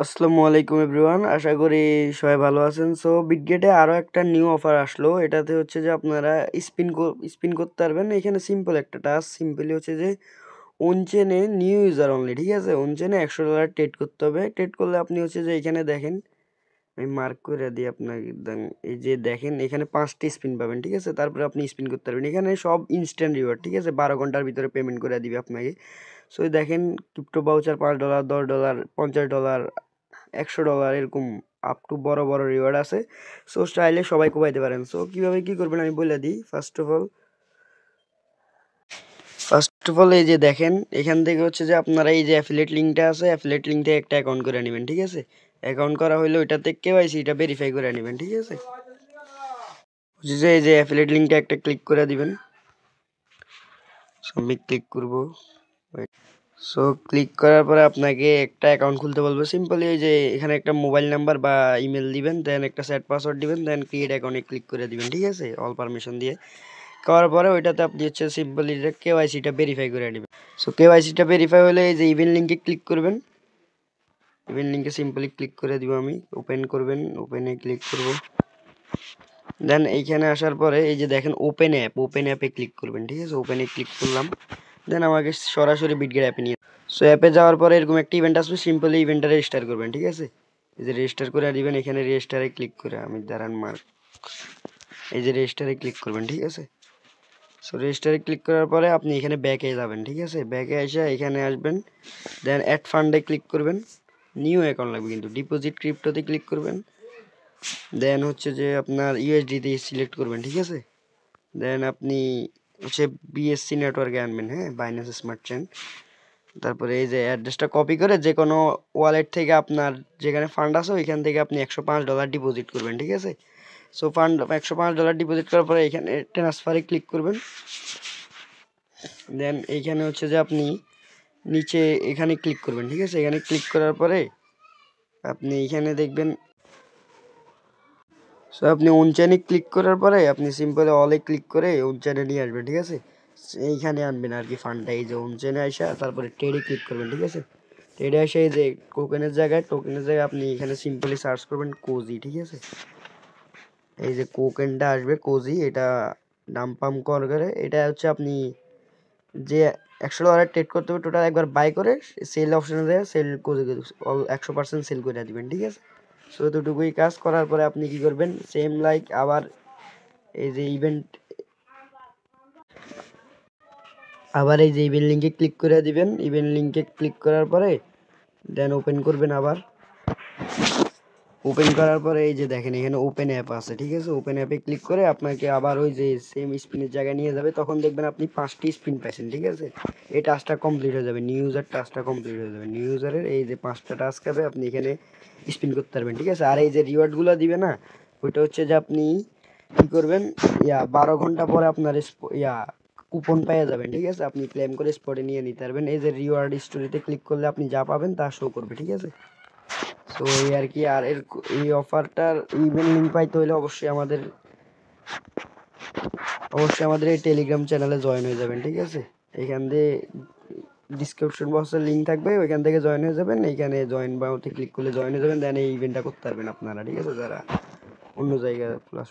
আসসালামু আলাইকুম এভরিওয়ান, আশা করি সবাই ভালো আছেন। সো বিটগেটে আরও একটা নিউ অফার আসলো। এটাতে হচ্ছে যে আপনারা স্পিন করতে পারবেন। এখানে সিম্পল একটা টাস্ক, সিম্পলি হচ্ছে যে অনচেনে নিউ ইউজার অনলি, ঠিক আছে। অনচেনে $100 ট্রেড করতে হবে। ট্রেড করলে আপনি হচ্ছে যে এখানে দেখেন, আমি মার্ক করে দিই আপনাকে, এই যে দেখেন এখানে 5টি স্পিন পাবেন, ঠিক আছে। তারপরে আপনি স্পিন করতে পারবেন। এখানে সব ইনস্ট্যান্ট রিওয়ার্ড, ঠিক আছে। 12 ঘন্টার ভিতরে পেমেন্ট করে দিবে আপনাকে। সো দেখেন ক্রিপ্টো ভাউচার $5, $10, $50, $100 এরকম আপ টু বড় বড় রিওয়ার্ড আছে। সো চাইলে সবাই কোবাইতে পারেন। সো কীভাবে কী করবেন আমি বলে দিই। ফার্স্ট অফ অল এই যে দেখেন, এখান থেকে হচ্ছে যে আপনারা এই যে অ্যাফিলিয়েট লিঙ্কটা আছে, অ্যাফিলিয়েট লিঙ্ক থেকে একটা অ্যাকাউন্ট করে নেবেন, ঠিক আছে। অ্যাকাউন্ট করা হলে ওইটাতে কেওয়াইসি এটা ভেরিফাই করে নেবেন, ঠিক আছে। হচ্ছে যে এই যে অ্যাফিলিয়েট লিঙ্কটা একটা ক্লিক করে দিবেন। আমি ক্লিক করব। সো ক্লিক করার পরে আপনাকে একটা অ্যাকাউন্ট খুলতে বলবো। সিম্পলি এই যে এখানে একটা মোবাইল নাম্বার বা ইমেল দিবেন, দেন একটা সেট পাসওয়ার্ড দিবেন, দেন ক্রিয়েট অ্যাকাউন্টে ক্লিক করে দিবেন, ঠিক আছে, অল পারমিশন দিয়ে। করার পরে ওইটাতে আপনি হচ্ছে সিম্পলি কেওয়াইসিটা ভেরিফাই করে নেবেন। সো কেওয়াইসিটা ভেরিফাই হলে এই যে ইভেন্ট লিঙ্কে ক্লিক করবেন। ইভেন্ট লিঙ্কে সিম্পলি ক্লিক করে দিব আমি। ওপেন করবেন, ওপেনে ক্লিক করব। দেন এইখানে আসার পরে এই যে দেখেন ওপেন অ্যাপে ক্লিক করবেন, ঠিক আছে। ওপেনে ক্লিক করলাম, দেন আমাকে সরাসরি বিটগেট অ্যাপে নিয়ে। সো অ্যাপে যাওয়ার পরে এরকম একটা ইভেন্ট আসবে, সিম্পলি ইভেন্টটা রেজিস্টার করবেন, ঠিক আছে। এই যে রেজিস্টার করে দিবেন, এখানে রেজিস্টারে ক্লিক করে আমি দাঁড়ান মার্ক, এই যে রেজিস্টারে ক্লিক করবেন, ঠিক আছে। সো রেজিস্টারে ক্লিক করার পরে আপনি এখানে ব্যাকে যাবেন, ঠিক আছে। ব্যাকে এসে এখানে আসবেন, দেন অ্যাড ফান্ডে ক্লিক করবেন। নিউ অ্যাকাউন্ট লাগবে কিন্তু, ডিপোজিট ক্রিপ্টোতে ক্লিক করবেন। দেন হচ্ছে যে আপনার ইউএসডিতে সিলেক্ট করবেন, ঠিক আছে। দেন আপনি হচ্ছে বিএসসি নেটওয়ার্কে আনবেন, হ্যাঁ, বাইন্যান্স স্মার্ট চেইন। তারপরে এই যে অ্যাড্রেসটা কপি করে যে কোনো ওয়ালেট থেকে আপনার যেখানে ফান্ড আছে ওইখান থেকে আপনি $105 ডিপোজিট করবেন, ঠিক আছে। সো ফান্ড $105 ডিপোজিট করার পরে এখানে ট্রান্সফারে ক্লিক করবেন। দেন এইখানে হচ্ছে যে আপনি নিচে এখানে ক্লিক করবেন, ঠিক আছে। এখানে ক্লিক করার পরে আপনি এখানে দেখবেন। সো আপনি অনচেনে ক্লিক করার পরে আপনি সিম্পলি অলে ক্লিক করে অনচেনে নিয়ে আসবেন, ঠিক আছে। এইখানে আনবেন আর কি ফান্ডটা, এই যে অনচেনে আসা তারপরে ট্রেডে ক্লিক করবেন, ঠিক আছে। ট্রেডে আসে এই যে টোকেনের জায়গায় আপনি এখানে সিম্পলি সার্চ করবেন কোজি, ঠিক আছে। এই যে কোকেনটা আসবে কোজি, এটা ডাম পাম্প করে এটা হচ্ছে আপনি যে $100 ট্রেড করতে হবে টোটাল, একবার বাই করে সেল অপশনে দেয় সেল করে 100% সেল করে দিবেন, ঠিক আছে। সো এতটুকুই কাজ করার পরে আপনি কি করবেন, সেম লাইক আবার এই যে ইভেন্ট লিঙ্কে ক্লিক করে দিবেন। ইভেন্ট লিঙ্কে ক্লিক করার পরে দেন ওপেন করবেন। আবার ওপেন করার পরে এই যে দেখেন এখানে ওপেন অ্যাপ আছে, ঠিক আছে। ওপেন অ্যাপে ক্লিক করে আপনাকে আবার ওই যে সেম স্পিনের জায়গায় নিয়ে যাবে। তখন দেখবেন আপনি 5টি স্পিন পাইছেন, ঠিক আছে। এই টাস্কটা কমপ্লিট হয়ে যাবে, নিউ ইউজার টাস্কটা কমপ্লিট হয়ে যাবে। নিউ ইউজারের এই যে 5টা টাস্ক হবে, আপনি এখানে স্পিন করতে পারবেন, ঠিক আছে। আর এই যে রিওয়ার্ডগুলো দিবে না, ওইটা হচ্ছে যে আপনি কি করবেন, 12 ঘন্টা পরে আপনার কুপন পেয়ে যাবেন, ঠিক আছে। আপনি ক্লেম করে স্পটে নিয়ে নিতে পারবেন। এই যে রিওয়ার্ড স্টোরিতে ক্লিক করলে আপনি যা পাবেন তা শো করবে, ঠিক আছে। তো এই আর কি। আর এই অফারটার ইভেন্ট লিঙ্ক পাইতে হলে অবশ্যই আমাদের এই টেলিগ্রাম চ্যানেলে জয়েন হয়ে যাবেন, ঠিক আছে। এখান দিয়ে ডিসক্রিপশন বক্সের লিঙ্ক থাকবে, ওইখান থেকে জয়েন হয়ে যাবেন। এইখানে জয়েন বাউতে ক্লিক করলে জয়েন হয়ে যাবেন, দেন এই ইভেন্টটা করতে পারবেন আপনারা, ঠিক আছে, যারা অন্য জায়গায় প্লাস